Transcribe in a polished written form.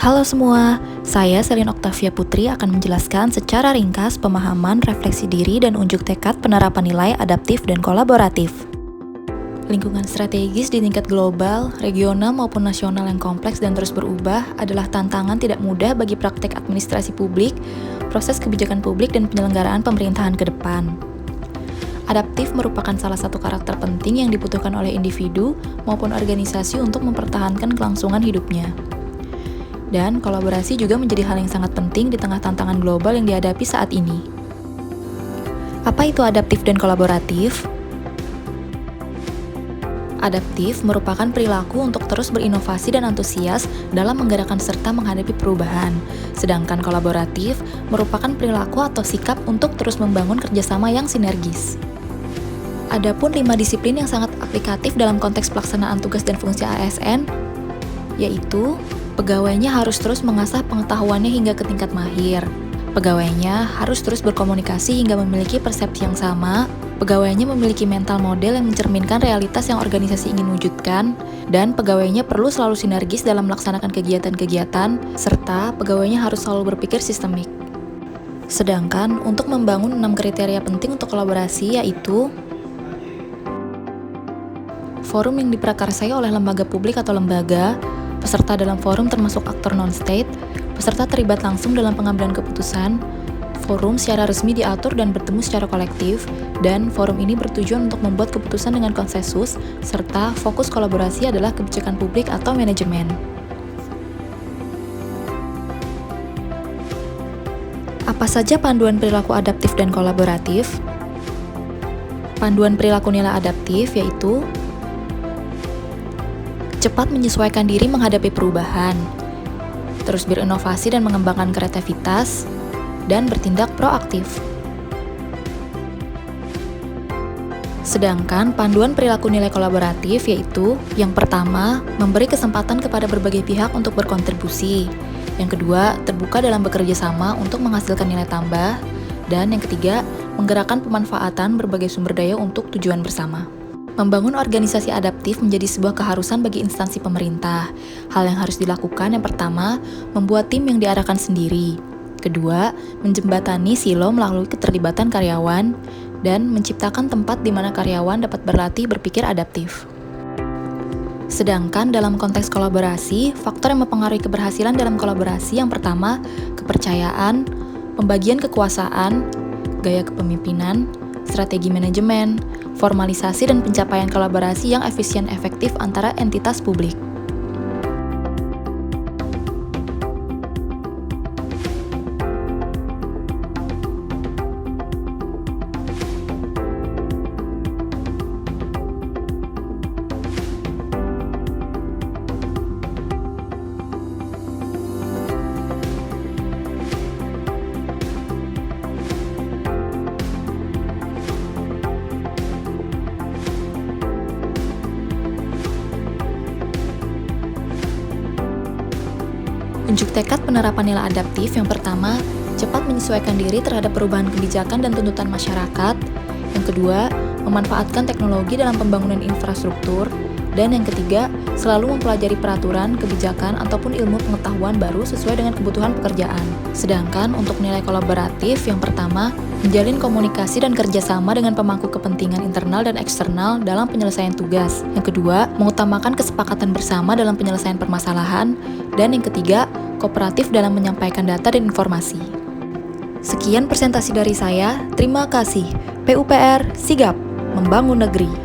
Halo semua, saya Selin Oktavia Putri akan menjelaskan secara ringkas pemahaman, refleksi diri, dan unjuk tekad penerapan nilai adaptif dan kolaboratif. Lingkungan strategis di tingkat global, regional maupun nasional yang kompleks dan terus berubah adalah tantangan tidak mudah bagi praktek administrasi publik, proses kebijakan publik, dan penyelenggaraan pemerintahan ke depan. Adaptif merupakan salah satu karakter penting yang dibutuhkan oleh individu maupun organisasi untuk mempertahankan kelangsungan hidupnya. Dan kolaborasi juga menjadi hal yang sangat penting di tengah tantangan global yang dihadapi saat ini. Apa itu adaptif dan kolaboratif? Adaptif merupakan perilaku untuk terus berinovasi dan antusias dalam menggerakkan serta menghadapi perubahan. Sedangkan kolaboratif merupakan perilaku atau sikap untuk terus membangun kerjasama yang sinergis. Adapun 5 disiplin yang sangat aplikatif dalam konteks pelaksanaan tugas dan fungsi ASN, yaitu pegawainya harus terus mengasah pengetahuannya hingga ke tingkat mahir. Pegawainya harus terus berkomunikasi hingga memiliki persepsi yang sama. Pegawainya memiliki mental model yang mencerminkan realitas yang organisasi ingin wujudkan, dan pegawainya perlu selalu sinergis dalam melaksanakan kegiatan-kegiatan, serta pegawainya harus selalu berpikir sistemik. Sedangkan untuk membangun 6 kriteria penting untuk kolaborasi yaitu forum yang diprakarsai oleh lembaga publik atau lembaga, peserta dalam forum termasuk aktor non-state, peserta terlibat langsung dalam pengambilan keputusan, forum secara resmi diatur dan bertemu secara kolektif, dan forum ini bertujuan untuk membuat keputusan dengan konsensus, serta fokus kolaborasi adalah kebijakan publik atau manajemen. Apa saja panduan perilaku adaptif dan kolaboratif? Panduan perilaku nilai adaptif yaitu cepat menyesuaikan diri menghadapi perubahan, terus berinovasi dan mengembangkan kreativitas, dan bertindak proaktif. Sedangkan panduan perilaku nilai kolaboratif yaitu yang pertama, memberi kesempatan kepada berbagai pihak untuk berkontribusi. Yang kedua, terbuka dalam bekerja sama untuk menghasilkan nilai tambah. Dan yang ketiga, menggerakkan pemanfaatan berbagai sumber daya untuk tujuan bersama. Membangun organisasi adaptif menjadi sebuah keharusan bagi instansi pemerintah. Hal yang harus dilakukan yang pertama, membuat tim yang diarahkan sendiri. Kedua, menjembatani silo melalui keterlibatan karyawan, dan menciptakan tempat di mana karyawan dapat berlatih berpikir adaptif. Sedangkan dalam konteks kolaborasi, faktor yang mempengaruhi keberhasilan dalam kolaborasi yang pertama, kepercayaan, pembagian kekuasaan, gaya kepemimpinan, strategi manajemen, formalisasi dan pencapaian kolaborasi yang efisien efektif antara entitas publik. Unjuk tekad penerapan nilai adaptif yang pertama, cepat menyesuaikan diri terhadap perubahan kebijakan dan tuntutan masyarakat. Yang kedua, memanfaatkan teknologi dalam pembangunan infrastruktur. Dan yang ketiga, selalu mempelajari peraturan, kebijakan, ataupun ilmu pengetahuan baru sesuai dengan kebutuhan pekerjaan. Sedangkan untuk nilai kolaboratif yang pertama, menjalin komunikasi dan kerjasama dengan pemangku kepentingan internal dan eksternal dalam penyelesaian tugas. Yang kedua, mengutamakan kesepakatan bersama dalam penyelesaian permasalahan. Dan yang ketiga, kooperatif dalam menyampaikan data dan informasi. Sekian presentasi dari saya, terima kasih. PUPR sigap membangun negeri.